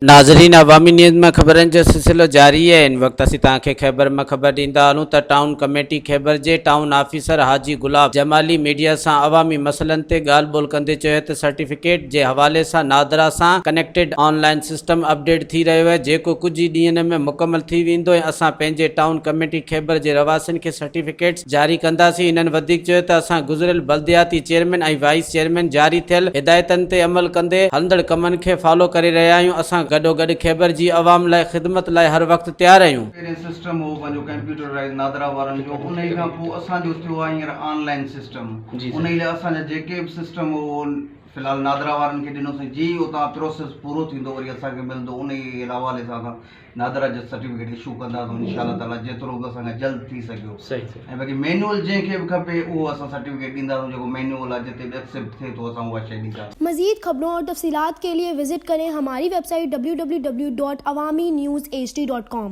नाज़रीन, अवामी न्यूज़ में ख़बरनि जो सिलसिलो जारी है। इन वक्त असीं तव्हांखे ख़ैबर में ख़बर ॾींदा हलूं त टाउन कमेटी ख़ैबर जे टाउन ऑफिसर हाजी गुलाब जमाली मीडिया सां अवामी मसइलनि ते ॻाल्हि ॿोल कंदे चयो त सर्टिफिकेट जे हवाले सां नादरा सां कनेक्टेड ऑनलाइन सिस्टम अपडेट थी रहियो आहे, जेको कुछ ई ॾींहनि में मुकमल थी वेंदो ऐं असां पंहिंजे टाउन कमेटी ख़ैबर जे रवासिन खे सर्टिफिकेट्स जारी कंदासीं। इन्हनि वधीक चयो त असां गुज़िरियल बल्दियाती चेयरमैन ऐं वाइस चेयरमैन जारी थियल हिदायतनि ते अमल कंदे हलंदड़ कमनि खे फॉलो करे रहिया आहियूं। असां गॾोगॾु ख़ैबर जी अवाम लाइ ख़िदमत लाइ हर वक़्तु तैयार आहियूं। सिस्टम हो पंहिंजो कंप्यूटराइज़ नादरा वारनि जो, उन खां पोइ असांजो थियो आहे हींअर ऑनलाइन सिस्टम। उन लाइ असांजा जेके बि सिस्टम हो फ़िलहाल नादरा वारनि खे ॾिनोसीं। जी उतां प्रोसेस पूरो थींदो वरी असांखे मिलंदो, उन हवाले सां असां नादरा जो सर्टिफिकेट इशू कंदासीं इंशाअल्लाह ताला, जेतिरो बि असांखे जल्द थी सघियो। ऐं बाक़ी मैनुअल जंहिंखे बि खपे उहो असां सर्टिफिकेट ॾींदासीं, जेको मैनुअल आहे जिते बि एक्सेप्ट थिए थो असां उहा शइ ॾींदासीं। मज़ीद खबरों और तफसीलात के लिए विजिट करें हमारी वेबसाइट www.awamiNewsHD.com।